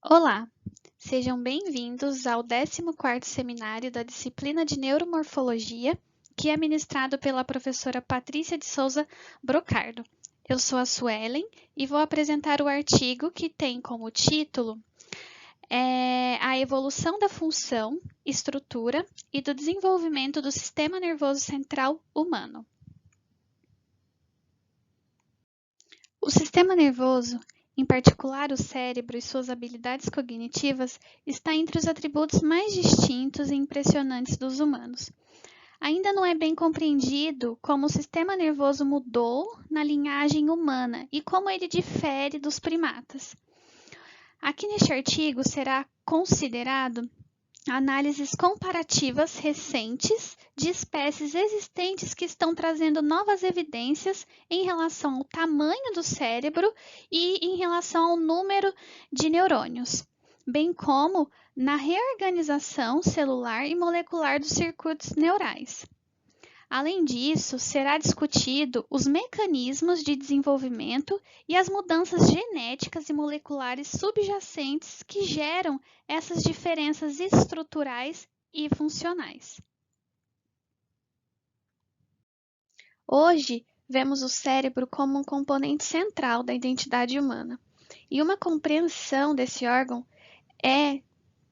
Olá, sejam bem-vindos ao 14º seminário da disciplina de Neuromorfologia, que é ministrado pela professora Patrícia de Souza Brocardo. Eu sou a Suelen e vou apresentar o artigo que tem como título A evolução da função, estrutura e do desenvolvimento do sistema nervoso central humano. O sistema nervoso, em particular o cérebro e suas habilidades cognitivas, está entre os atributos mais distintos e impressionantes dos humanos. Ainda não é bem compreendido como o sistema nervoso mudou na linhagem humana e como ele difere dos primatas. Aqui neste artigo será considerado análises comparativas recentes de espécies existentes que estão trazendo novas evidências em relação ao tamanho do cérebro e em relação ao número de neurônios, bem como na reorganização celular e molecular dos circuitos neurais. Além disso, será discutido os mecanismos de desenvolvimento e as mudanças genéticas e moleculares subjacentes que geram essas diferenças estruturais e funcionais. Hoje, vemos o cérebro como um componente central da identidade humana, e uma compreensão desse órgão é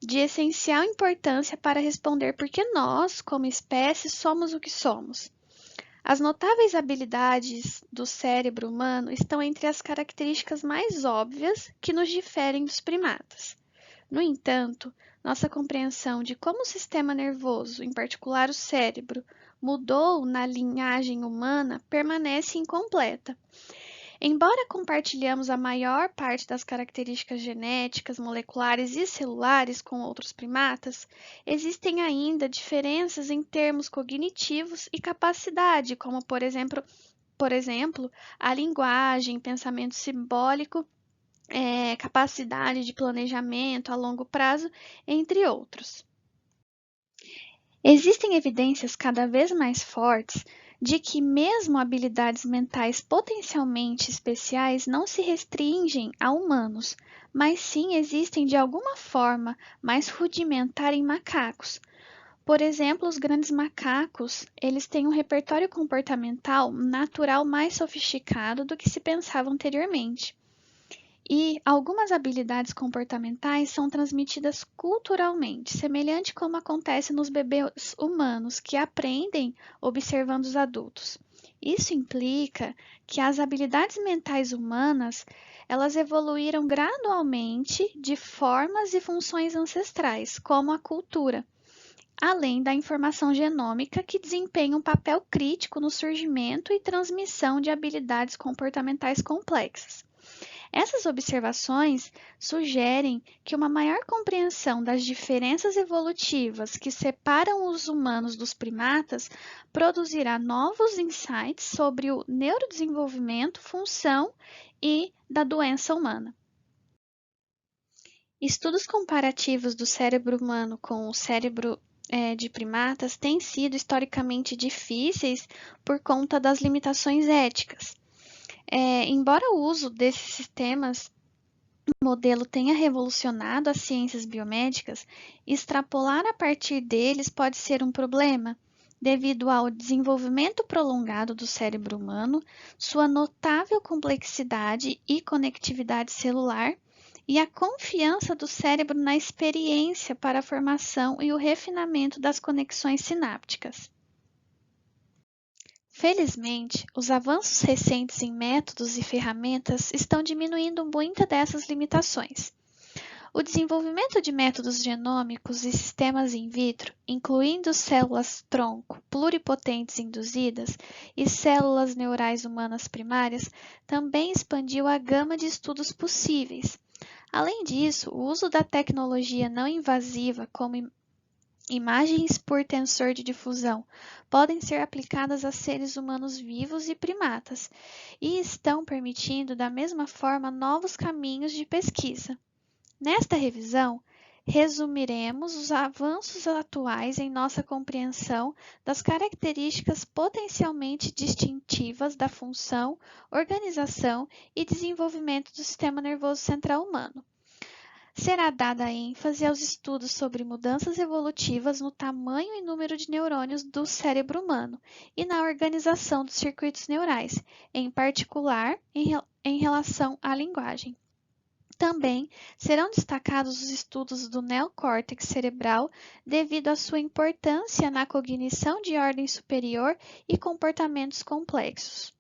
de essencial importância para responder por que nós, como espécie, somos o que somos. As notáveis habilidades do cérebro humano estão entre as características mais óbvias que nos diferem dos primatas. No entanto, nossa compreensão de como o sistema nervoso, em particular o cérebro, mudou na linhagem humana permanece incompleta. Embora compartilhamos a maior parte das características genéticas, moleculares e celulares com outros primatas, existem ainda diferenças em termos cognitivos e capacidade, como, por exemplo, a linguagem, pensamento simbólico, capacidade de planejamento a longo prazo, entre outros. Existem evidências cada vez mais fortes de que mesmo habilidades mentais potencialmente especiais não se restringem a humanos, mas sim existem de alguma forma mais rudimentar em macacos. Por exemplo, os grandes macacos, eles têm um repertório comportamental natural mais sofisticado do que se pensava anteriormente. E algumas habilidades comportamentais são transmitidas culturalmente, semelhante como acontece nos bebês humanos, que aprendem observando os adultos. Isso implica que as habilidades mentais humanas, elas evoluíram gradualmente de formas e funções ancestrais, como a cultura, além da informação genômica que desempenha um papel crítico no surgimento e transmissão de habilidades comportamentais complexas. Essas observações sugerem que uma maior compreensão das diferenças evolutivas que separam os humanos dos primatas produzirá novos insights sobre o neurodesenvolvimento, função e da doença humana. Estudos comparativos do cérebro humano com o cérebro de primatas têm sido historicamente difíceis por conta das limitações éticas. Embora o uso desses sistemas modelo tenha revolucionado as ciências biomédicas, extrapolar a partir deles pode ser um problema, devido ao desenvolvimento prolongado do cérebro humano, sua notável complexidade e conectividade celular, e a confiança do cérebro na experiência para a formação e o refinamento das conexões sinápticas. Felizmente, os avanços recentes em métodos e ferramentas estão diminuindo muitas dessas limitações. O desenvolvimento de métodos genômicos e sistemas in vitro, incluindo células-tronco pluripotentes induzidas e células neurais humanas primárias, também expandiu a gama de estudos possíveis. Além disso, o uso da tecnologia não invasiva, como imagens por tensor de difusão, podem ser aplicadas a seres humanos vivos e primatas, e estão permitindo, da mesma forma, novos caminhos de pesquisa. Nesta revisão, resumiremos os avanços atuais em nossa compreensão das características potencialmente distintivas da função, organização e desenvolvimento do sistema nervoso central humano. será dada ênfase aos estudos sobre mudanças evolutivas no tamanho e número de neurônios do cérebro humano e na organização dos circuitos neurais, em particular em relação à linguagem. Também serão destacados os estudos do neocórtex cerebral devido à sua importância na cognição de ordem superior e comportamentos complexos.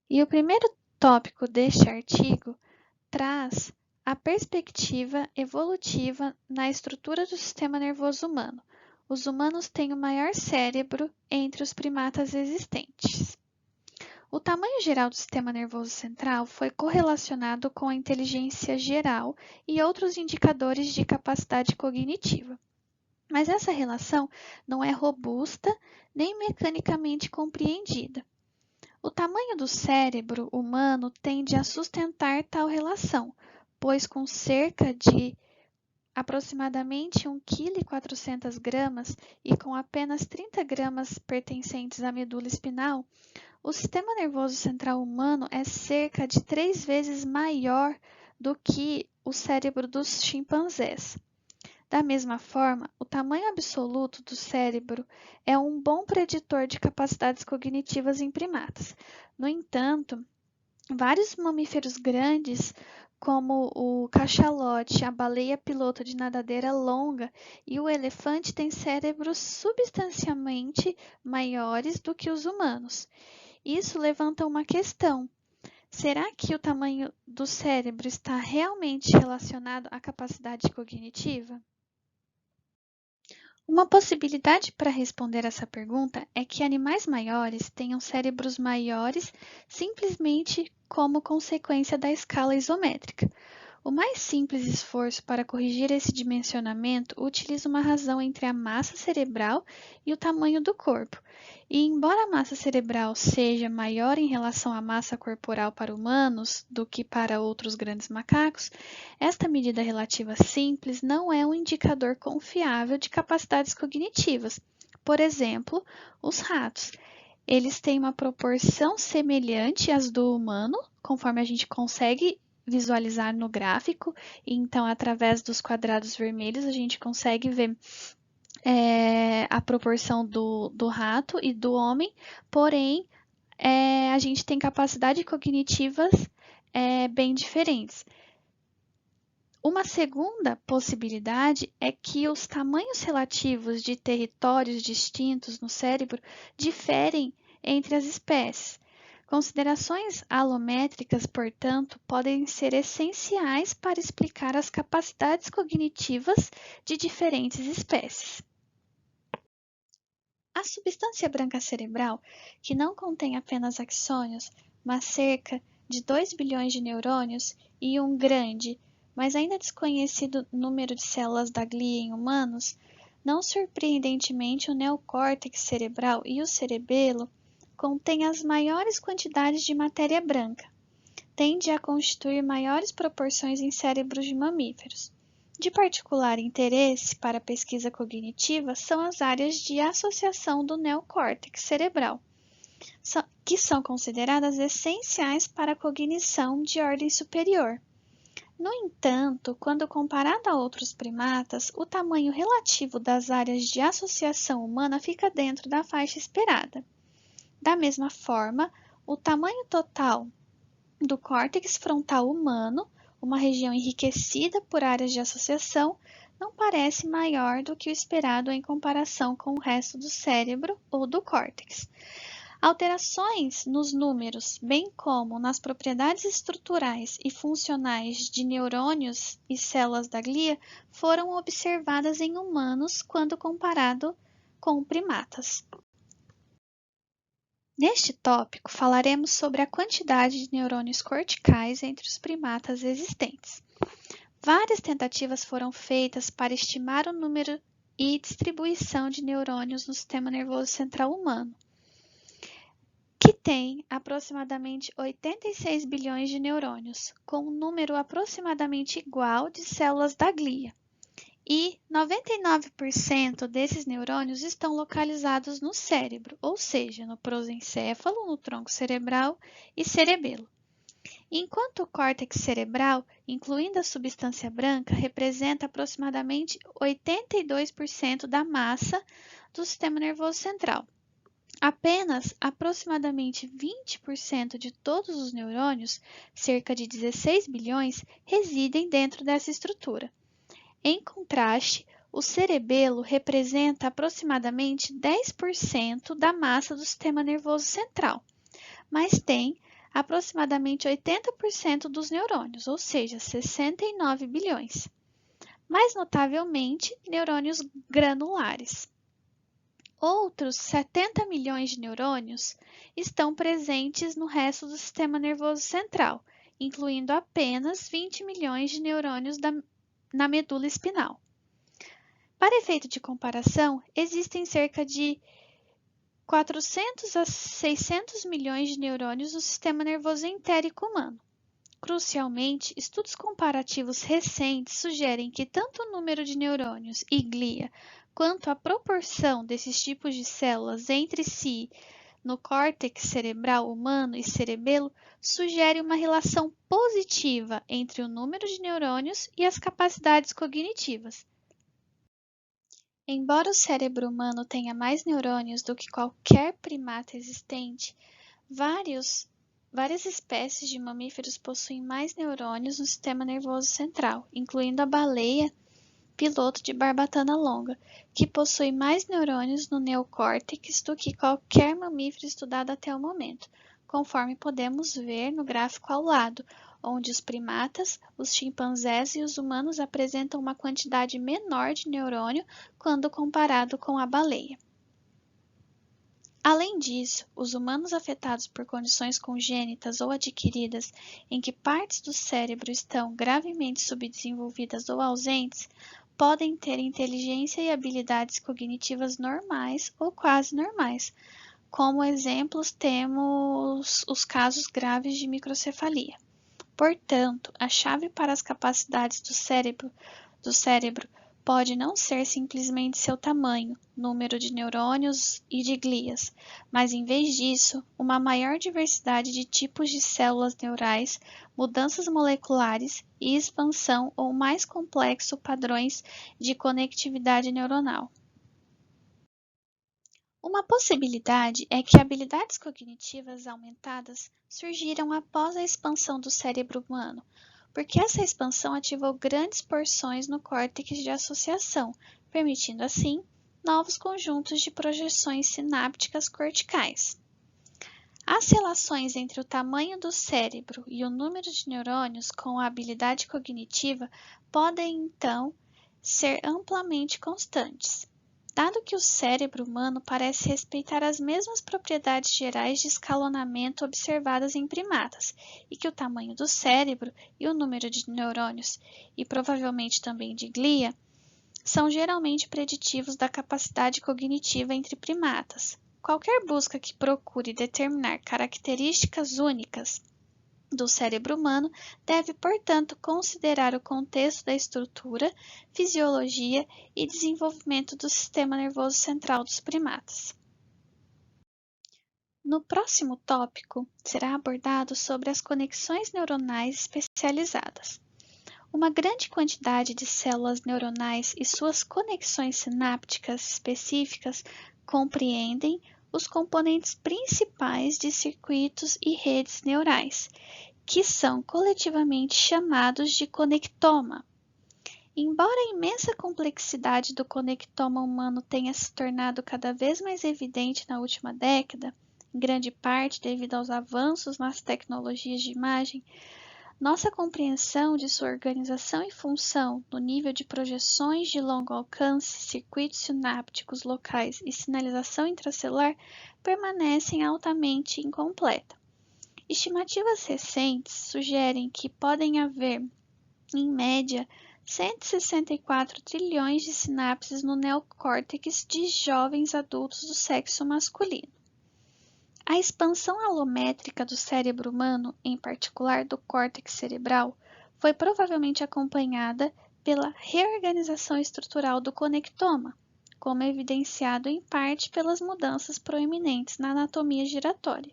E o primeiro tópico deste artigo traz a perspectiva evolutiva na estrutura do sistema nervoso humano. Os humanos têm o maior cérebro entre os primatas existentes. O tamanho geral do sistema nervoso central foi correlacionado com a inteligência geral e outros indicadores de capacidade cognitiva. Mas essa relação não é robusta nem mecanicamente compreendida. O tamanho do cérebro humano tende a sustentar tal relação, pois com cerca de aproximadamente 1,4 kg e com apenas 30 gramas pertencentes à medula espinal, o sistema nervoso central humano é cerca de 3 vezes maior do que o cérebro dos chimpanzés. Da mesma forma, o tamanho absoluto do cérebro é um bom preditor de capacidades cognitivas em primatas. No entanto, vários mamíferos grandes, como o cachalote, a baleia piloto de nadadeira longa e o elefante, têm cérebros substancialmente maiores do que os humanos. Isso levanta uma questão: será que o tamanho do cérebro está realmente relacionado à capacidade cognitiva? Uma possibilidade para responder essa pergunta é que animais maiores tenham cérebros maiores simplesmente como consequência da escala isométrica. O mais simples esforço para corrigir esse dimensionamento utiliza uma razão entre a massa cerebral e o tamanho do corpo. E embora a massa cerebral seja maior em relação à massa corporal para humanos do que para outros grandes macacos, esta medida relativa simples não é um indicador confiável de capacidades cognitivas. Por exemplo, os ratos. Eles têm uma proporção semelhante às do humano, conforme a gente consegue visualizar no gráfico, e então através dos quadrados vermelhos a gente consegue ver a proporção do rato e do homem, porém a gente tem capacidades cognitivas bem diferentes. Uma segunda possibilidade é que os tamanhos relativos de territórios distintos no cérebro diferem entre as espécies. Considerações alométricas, portanto, podem ser essenciais para explicar as capacidades cognitivas de diferentes espécies. A substância branca cerebral, que não contém apenas axônios, mas cerca de 2 bilhões de neurônios e um grande, mas ainda desconhecido número de células da glia em humanos, não surpreendentemente o neocórtex cerebral e o cerebelo contém as maiores quantidades de matéria branca. Tende a constituir maiores proporções em cérebros de mamíferos. De particular interesse para a pesquisa cognitiva são as áreas de associação do neocórtex cerebral, que são consideradas essenciais para a cognição de ordem superior. No entanto, quando comparado a outros primatas, o tamanho relativo das áreas de associação humana fica dentro da faixa esperada. Da mesma forma, o tamanho total do córtex frontal humano, uma região enriquecida por áreas de associação, não parece maior do que o esperado em comparação com o resto do cérebro ou do córtex. Alterações nos números, bem como nas propriedades estruturais e funcionais de neurônios e células da glia, foram observadas em humanos quando comparado com primatas. Neste tópico, falaremos sobre a quantidade de neurônios corticais entre os primatas existentes. Várias tentativas foram feitas para estimar o número e distribuição de neurônios no sistema nervoso central humano, que tem aproximadamente 86 bilhões de neurônios, com um número aproximadamente igual de células da glia. E 99% desses neurônios estão localizados no cérebro, ou seja, no prosencéfalo, no tronco cerebral e cerebelo. enquanto o córtex cerebral, incluindo a substância branca, representa aproximadamente 82% da massa do sistema nervoso central. Apenas aproximadamente 20% de todos os neurônios, cerca de 16 bilhões, residem dentro dessa estrutura. Em contraste, o cerebelo representa aproximadamente 10% da massa do sistema nervoso central, mas tem aproximadamente 80% dos neurônios, ou seja, 69 bilhões. Mais notavelmente, neurônios granulares. Outros 70 milhões de neurônios estão presentes no resto do sistema nervoso central, incluindo apenas 20 milhões de neurônios na medula espinal. Para efeito de comparação, existem cerca de 400 a 600 milhões de neurônios no sistema nervoso entérico humano. Crucialmente, estudos comparativos recentes sugerem que tanto o número de neurônios e glia quanto a proporção desses tipos de células entre si no córtex cerebral humano e cerebelo sugere uma relação positiva entre o número de neurônios e as capacidades cognitivas. Embora o cérebro humano tenha mais neurônios do que qualquer primata existente, várias espécies de mamíferos possuem mais neurônios no sistema nervoso central, incluindo a baleia piloto de barbatana longa, que possui mais neurônios no neocórtex do que qualquer mamífero estudado até o momento, conforme podemos ver no gráfico ao lado, onde os primatas, os chimpanzés e os humanos apresentam uma quantidade menor de neurônio quando comparado com a baleia. Além disso, os humanos afetados por condições congênitas ou adquiridas em que partes do cérebro estão gravemente subdesenvolvidas ou ausentes, podem ter inteligência e habilidades cognitivas normais ou quase normais. Como exemplos, temos os casos graves de microcefalia. Portanto, a chave para as capacidades do cérebro pode não ser simplesmente seu tamanho, número de neurônios e de glias, mas em vez disso, uma maior diversidade de tipos de células neurais, mudanças moleculares e expansão ou mais complexo padrões de conectividade neuronal. Uma possibilidade é que habilidades cognitivas aumentadas surgiram após a expansão do cérebro humano, porque essa expansão ativou grandes porções no córtex de associação, permitindo assim novos conjuntos de projeções sinápticas corticais. As relações entre o tamanho do cérebro e o número de neurônios com a habilidade cognitiva podem, então, ser amplamente constantes. Dado que o cérebro humano parece respeitar as mesmas propriedades gerais de escalonamento observadas em primatas, e que o tamanho do cérebro e o número de neurônios, e provavelmente também de glia, são geralmente preditivos da capacidade cognitiva entre primatas. Qualquer busca que procure determinar características únicas do cérebro humano deve, portanto, considerar o contexto da estrutura, fisiologia e desenvolvimento do sistema nervoso central dos primatas. No próximo tópico, será abordado sobre as conexões neuronais especializadas. Uma grande quantidade de células neuronais e suas conexões sinápticas específicas compreendem os componentes principais de circuitos e redes neurais, que são coletivamente chamados de conectoma. Embora a imensa complexidade do conectoma humano tenha se tornado cada vez mais evidente na última década, em grande parte devido aos avanços nas tecnologias de imagem, nossa compreensão de sua organização e função no nível de projeções de longo alcance, circuitos sinápticos locais e sinalização intracelular permanecem altamente incompleta. Estimativas recentes sugerem que podem haver, em média, 164 trilhões de sinapses no neocórtex de jovens adultos do sexo masculino. A expansão alométrica do cérebro humano, em particular do córtex cerebral, foi provavelmente acompanhada pela reorganização estrutural do conectoma, como evidenciado em parte pelas mudanças proeminentes na anatomia giratória.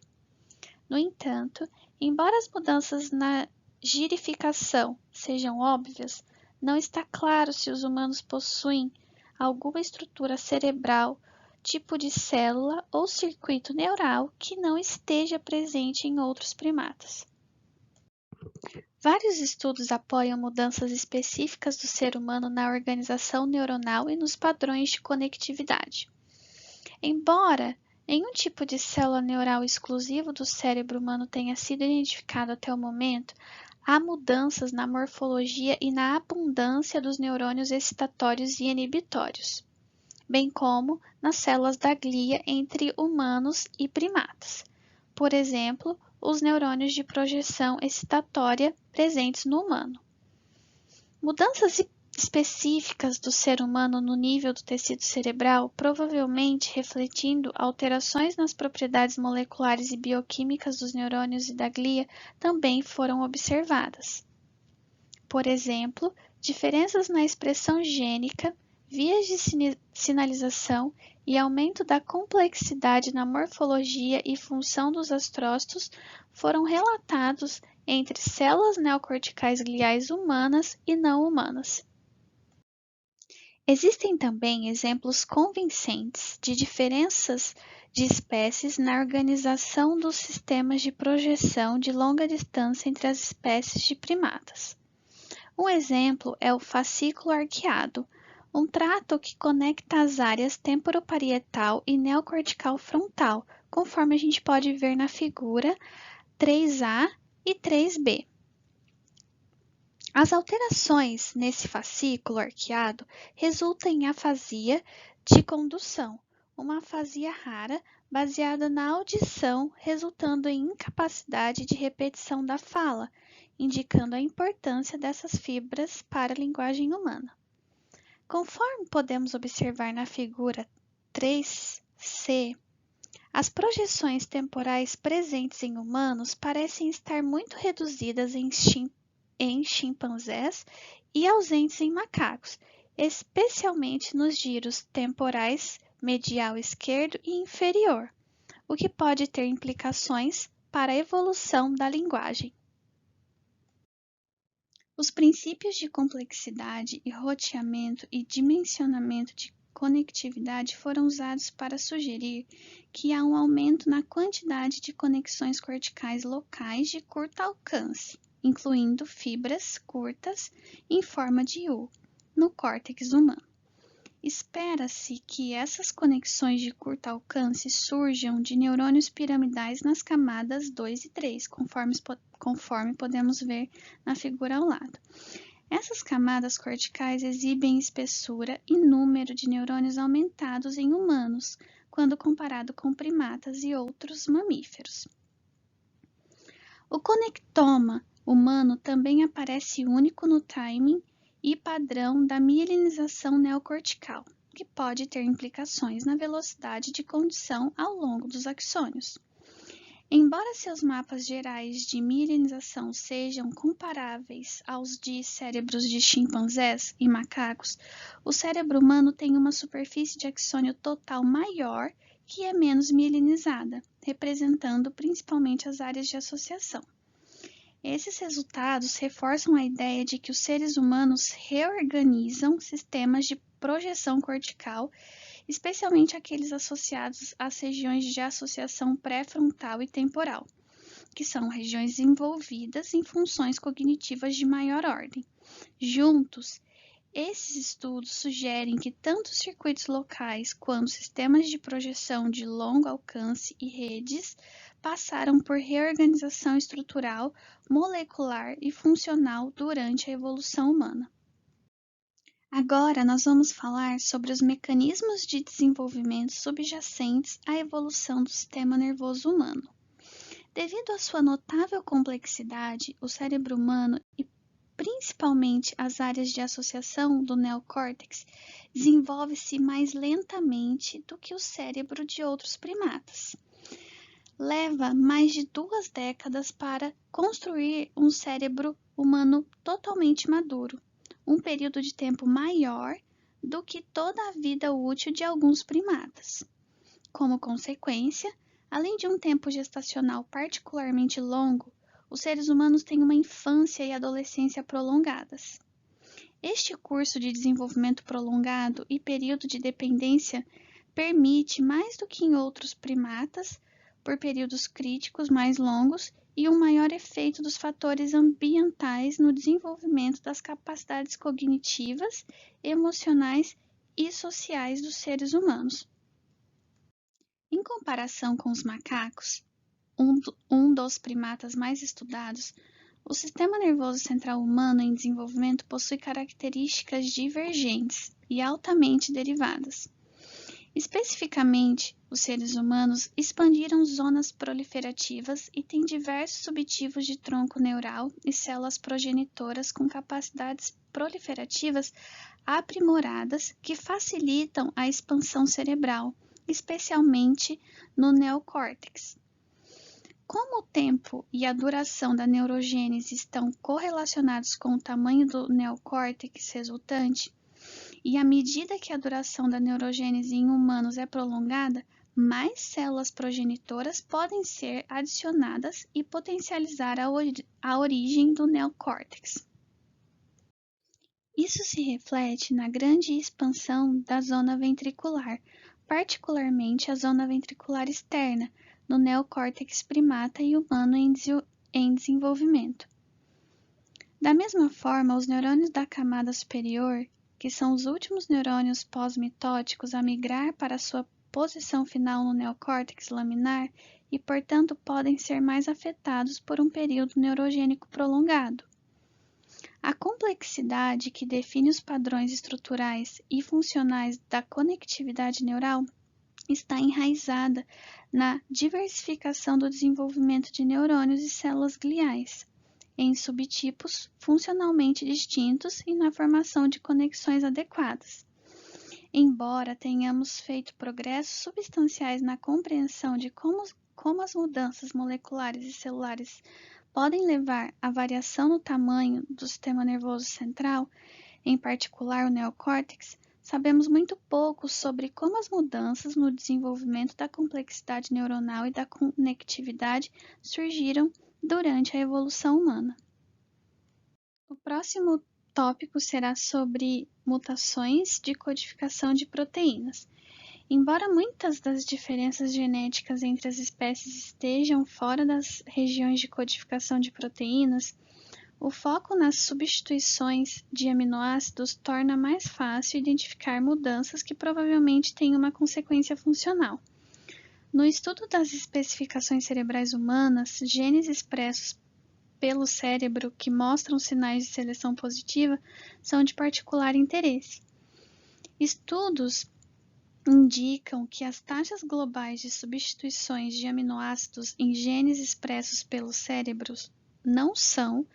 No entanto, embora as mudanças na girificação sejam óbvias, não está claro se os humanos possuem alguma estrutura cerebral, tipo de célula ou circuito neural que não esteja presente em outros primatas. Vários estudos apoiam mudanças específicas do ser humano na organização neuronal e nos padrões de conectividade. Embora nenhum tipo de célula neural exclusivo do cérebro humano tenha sido identificado até o momento, há mudanças na morfologia e na abundância dos neurônios excitatórios e inibitórios, bem como nas células da glia entre humanos e primatas. Por exemplo, os neurônios de projeção excitatória presentes no humano. Mudanças específicas do ser humano no nível do tecido cerebral, provavelmente refletindo alterações nas propriedades moleculares e bioquímicas dos neurônios e da glia, também foram observadas. Por exemplo, diferenças na expressão gênica, vias de sinalização e aumento da complexidade na morfologia e função dos astrócitos foram relatados entre células neocorticais gliais humanas e não humanas. Existem também exemplos convincentes de diferenças de espécies na organização dos sistemas de projeção de longa distância entre as espécies de primatas. Um exemplo é o fascículo arqueado, um trato que conecta as áreas temporoparietal e neocortical frontal, conforme a gente pode ver na figura 3A e 3B. As alterações nesse fascículo arqueado resultam em afasia de condução, uma afasia rara baseada na audição, resultando em incapacidade de repetição da fala, indicando a importância dessas fibras para a linguagem humana. Conforme podemos observar na figura 3C, as projeções temporais presentes em humanos parecem estar muito reduzidas em chimpanzés e ausentes em macacos, especialmente nos giros temporais medial esquerdo e inferior, o que pode ter implicações para a evolução da linguagem. Os princípios de complexidade e roteamento e dimensionamento de conectividade foram usados para sugerir que há um aumento na quantidade de conexões corticais locais de curto alcance, incluindo fibras curtas em forma de U, no córtex humano. Espera-se que essas conexões de curto alcance surjam de neurônios piramidais nas camadas 2 e 3, conforme podemos ver na figura ao lado. Essas camadas corticais exibem espessura e número de neurônios aumentados em humanos, quando comparado com primatas e outros mamíferos. O conectoma humano também aparece único no timing e padrão da mielinização neocortical, que pode ter implicações na velocidade de condução ao longo dos axônios. Embora seus mapas gerais de mielinização sejam comparáveis aos de cérebros de chimpanzés e macacos, o cérebro humano tem uma superfície de axônio total maior que é menos mielinizada, representando principalmente as áreas de associação. Esses resultados reforçam a ideia de que os seres humanos reorganizam sistemas de projeção cortical, especialmente aqueles associados às regiões de associação pré-frontal e temporal, que são regiões envolvidas em funções cognitivas de maior ordem. Juntos, esses estudos sugerem que tanto circuitos locais quanto sistemas de projeção de longo alcance e redes passaram por reorganização estrutural, molecular e funcional durante a evolução humana. Agora nós vamos falar sobre os mecanismos de desenvolvimento subjacentes à evolução do sistema nervoso humano. Devido à sua notável complexidade, o cérebro humano e principalmente as áreas de associação do neocórtex desenvolve-se mais lentamente do que o cérebro de outros primatas. Leva mais de 2 décadas para construir um cérebro humano totalmente maduro, um período de tempo maior do que toda a vida útil de alguns primatas. Como consequência, Além de um tempo gestacional particularmente longo, os seres humanos têm uma infância e adolescência prolongadas. Este curso de desenvolvimento prolongado e período de dependência permite, mais do que em outros primatas, por períodos críticos mais longos e um maior efeito dos fatores ambientais no desenvolvimento das capacidades cognitivas, emocionais e sociais dos humanos. Em comparação com os macacos, um dos primatas mais estudados, o sistema nervoso central humano em desenvolvimento possui características divergentes e altamente derivadas. Especificamente, os seres humanos expandiram zonas proliferativas e têm diversos subtipos de tronco neural e células progenitoras com capacidades proliferativas aprimoradas que facilitam a expansão cerebral, especialmente no neocórtex. Como o tempo e a duração da neurogênese estão correlacionados com o tamanho do neocórtex resultante, e à medida que a duração da neurogênese em humanos é prolongada, mais células progenitoras podem ser adicionadas e potencializar a origem do neocórtex. Isso se reflete na grande expansão da zona ventricular, particularmente a zona ventricular externa, no neocórtex primata e humano em desenvolvimento. Da mesma forma, os neurônios da camada superior, que são os últimos neurônios pós-mitóticos a migrar para sua posição final no neocórtex laminar e, portanto, podem ser mais afetados por um período neurogênico prolongado. A complexidade que define os padrões estruturais e funcionais da conectividade neural está enraizada na diversificação do desenvolvimento de neurônios e células gliais, em subtipos funcionalmente distintos e na formação de conexões adequadas. Embora tenhamos feito progressos substanciais na compreensão de como as mudanças moleculares e celulares podem levar à variação no tamanho do sistema nervoso central, em particular o neocórtex, sabemos muito pouco sobre como as mudanças no desenvolvimento da complexidade neuronal e da conectividade surgiram durante a evolução humana. O próximo tópico será sobre mutações de codificação de proteínas. Embora muitas das diferenças genéticas entre as espécies estejam fora das regiões de codificação de proteínas, o foco nas substituições de aminoácidos torna mais fácil identificar mudanças que provavelmente têm uma consequência funcional. No estudo das especificações cerebrais humanas, genes expressos pelo cérebro que mostram sinais de seleção positiva são de particular interesse. Estudos indicam que as taxas globais de substituições de aminoácidos em genes expressos pelos cérebros não são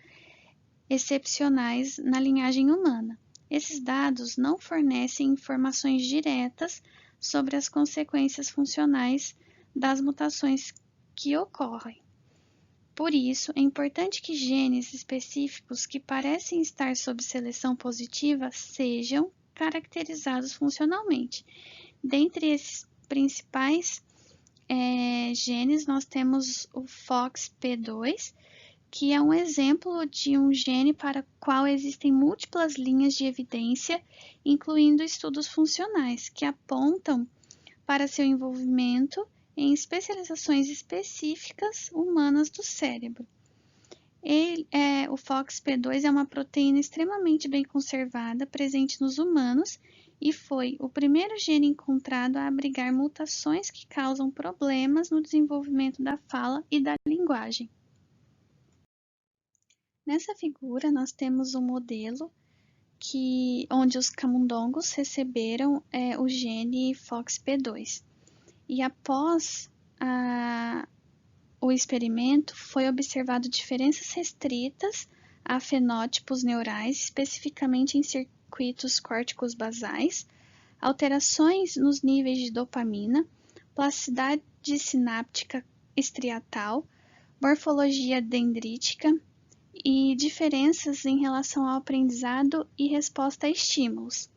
excepcionais na linhagem humana. Esses dados não fornecem informações diretas sobre as consequências funcionais das mutações que ocorrem. Por isso, é importante que genes específicos que parecem estar sob seleção positiva sejam caracterizados funcionalmente. Dentre esses principais genes, nós temos o FOXP2, que é um exemplo de um gene para o qual existem múltiplas linhas de evidência, incluindo estudos funcionais, que apontam para seu envolvimento em especializações específicas humanas do cérebro. O FOXP2 é uma proteína extremamente bem conservada, presente nos humanos, e foi o primeiro gene encontrado a abrigar mutações que causam problemas no desenvolvimento da fala e da linguagem. Nessa figura, nós temos um modelo onde os camundongos receberam o gene FOXP2. E após o experimento, foi observado diferenças restritas a fenótipos neurais, especificamente em circuitos córticos basais, alterações nos níveis de dopamina, plasticidade sináptica estriatal, morfologia dendrítica e diferenças em relação ao aprendizado e resposta a estímulos.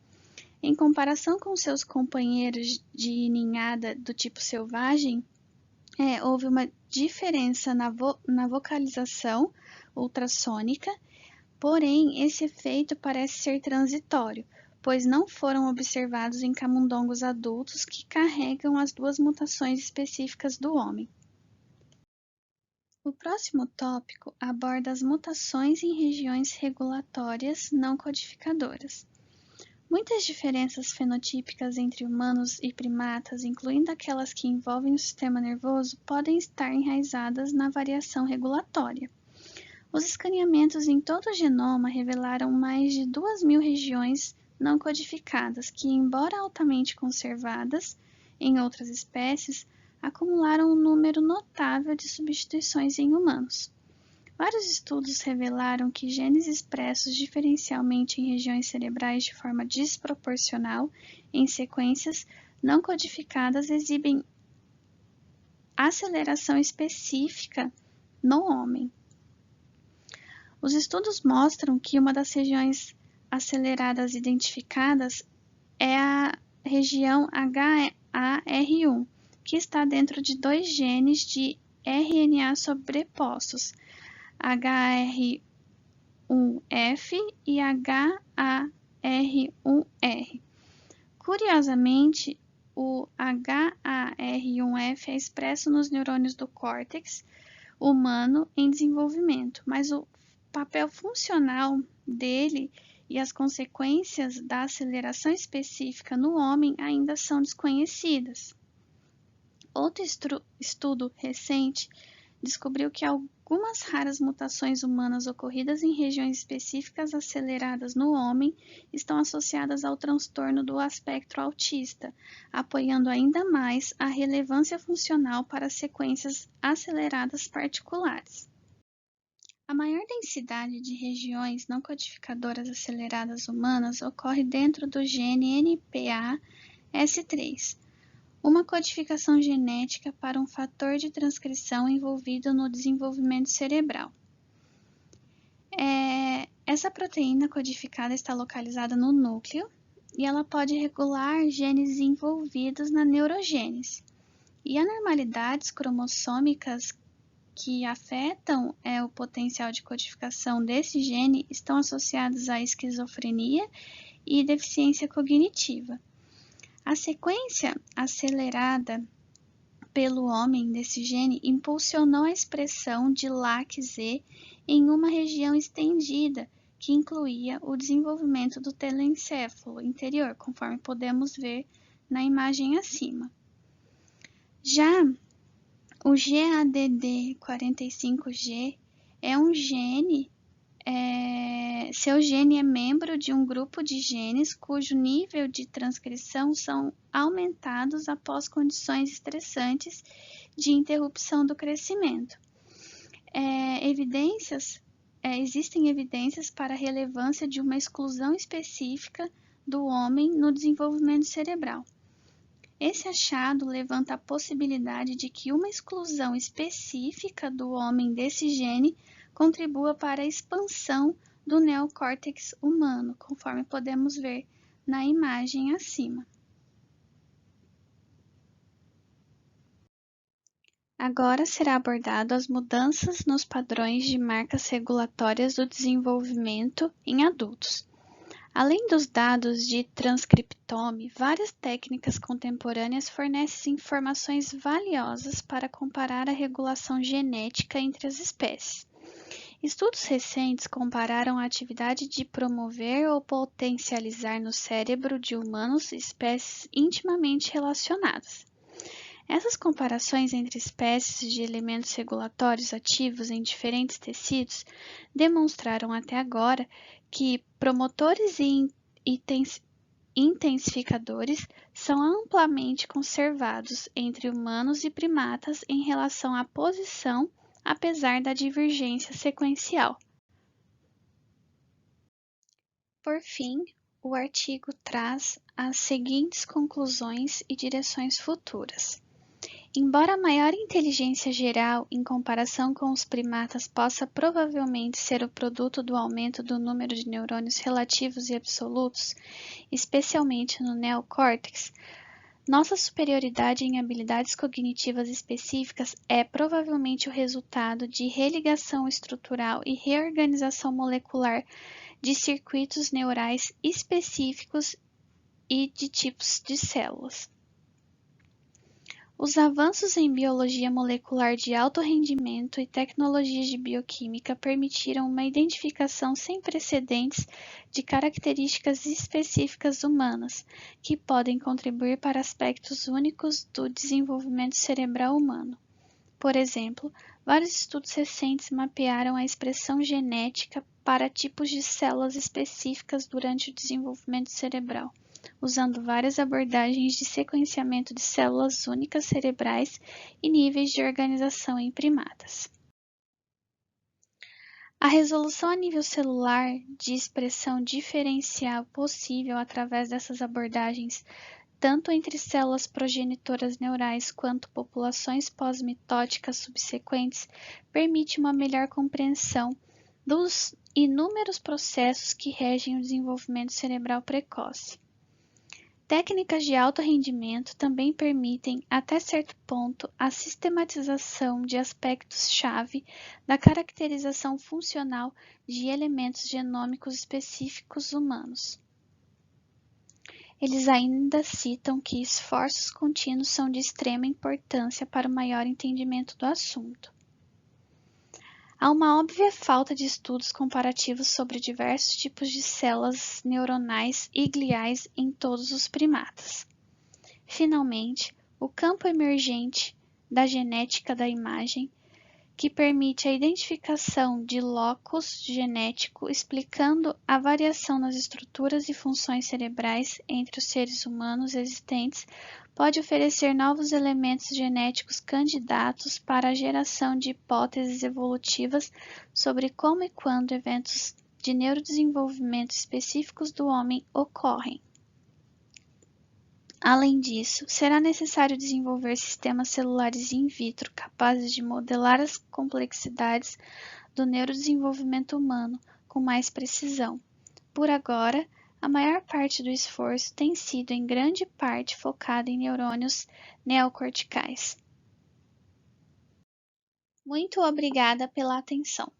Em comparação com seus companheiros de ninhada do tipo selvagem, houve uma diferença na vocalização ultrassônica, porém esse efeito parece ser transitório, pois não foram observados em camundongos adultos que carregam as duas mutações específicas do homem. O próximo tópico aborda as mutações em regiões regulatórias não codificadoras. Muitas diferenças fenotípicas entre humanos e primatas, incluindo aquelas que envolvem o sistema nervoso, podem estar enraizadas na variação regulatória. Os escaneamentos em todo o genoma revelaram mais de 2.000 regiões não codificadas que, embora altamente conservadas em outras espécies, acumularam um número notável de substituições em humanos. Vários estudos revelaram que genes expressos diferencialmente em regiões cerebrais de forma desproporcional em sequências não codificadas exibem aceleração específica no homem. Os estudos mostram que uma das regiões aceleradas identificadas é a região HAR1, que está dentro de 2 genes de RNA sobrepostos, HAR1F e HAR1R. Curiosamente, o HAR1F é expresso nos neurônios do córtex humano em desenvolvimento, mas o papel funcional dele e as consequências da aceleração específica no homem ainda são desconhecidas. Outro estudo recente descobriu que algumas raras mutações humanas ocorridas em regiões específicas aceleradas no homem estão associadas ao transtorno do espectro autista, apoiando ainda mais a relevância funcional para sequências aceleradas particulares. A maior densidade de regiões não codificadoras aceleradas humanas ocorre dentro do gene NPA-S3, uma codificação genética para um fator de transcrição envolvido no desenvolvimento cerebral. Essa proteína codificada está localizada no núcleo e ela pode regular genes envolvidos na neurogênese. E anormalidades cromossômicas que afetam o potencial de codificação desse gene estão associadas à esquizofrenia e deficiência cognitiva. A sequência acelerada pelo homem desse gene impulsionou a expressão de LAC-Z em uma região estendida que incluía o desenvolvimento do telencéfalo inferior, conforme podemos ver na imagem acima. Já o GADD45G é um gene, seu gene é membro de um grupo de genes cujo nível de transcrição são aumentados após condições estressantes de interrupção do crescimento. Existem evidências para a relevância de uma exclusão específica do homem no desenvolvimento cerebral. Esse achado levanta a possibilidade de que uma exclusão específica do homem desse gene contribua para a expansão do neocórtex humano, conforme podemos ver na imagem acima. Agora será abordado as mudanças nos padrões de marcas regulatórias do desenvolvimento em adultos. Além dos dados de transcriptome, várias técnicas contemporâneas fornecem informações valiosas para comparar a regulação genética entre as espécies. Estudos recentes compararam a atividade de promover ou potencializar no cérebro de humanos espécies intimamente relacionadas. Essas comparações entre espécies de elementos regulatórios ativos em diferentes tecidos demonstraram até agora que promotores e intensificadores são amplamente conservados entre humanos e primatas em relação à posição, apesar da divergência sequencial. Por fim, o artigo traz as seguintes conclusões e direções futuras. Embora a maior inteligência geral em comparação com os primatas possa provavelmente ser o produto do aumento do número de neurônios relativos e absolutos, especialmente no neocórtex, Nossa superioridade em habilidades cognitivas específicas é provavelmente o resultado de religação estrutural e reorganização molecular de circuitos neurais específicos e de tipos de células. Os avanços em biologia molecular de alto rendimento e tecnologias de bioquímica permitiram uma identificação sem precedentes de características específicas humanas, que podem contribuir para aspectos únicos do desenvolvimento cerebral humano. Por exemplo, vários estudos recentes mapearam a expressão genética para tipos de células específicas durante o desenvolvimento cerebral, usando várias abordagens de sequenciamento de células únicas cerebrais e níveis de organização em primatas. A resolução a nível celular de expressão diferencial possível através dessas abordagens, tanto entre células progenitoras neurais quanto populações pós-mitóticas subsequentes, permite uma melhor compreensão dos inúmeros processos que regem o desenvolvimento cerebral precoce. Técnicas de alto rendimento também permitem, até certo ponto, a sistematização de aspectos-chave da caracterização funcional de elementos genômicos específicos humanos. Eles ainda citam que esforços contínuos são de extrema importância para o maior entendimento do assunto. Há uma óbvia falta de estudos comparativos sobre diversos tipos de células neuronais e gliais em todos os primatas. Finalmente, o campo emergente da genética da imagem, que permite a identificação de locus genético explicando a variação nas estruturas e funções cerebrais entre os seres humanos existentes, pode oferecer novos elementos genéticos candidatos para a geração de hipóteses evolutivas sobre como e quando eventos de neurodesenvolvimento específicos do homem ocorrem. Além disso, será necessário desenvolver sistemas celulares in vitro capazes de modelar as complexidades do neurodesenvolvimento humano com mais precisão. Por agora, a maior parte do esforço tem sido em grande parte focada em neurônios neocorticais. Muito obrigada pela atenção.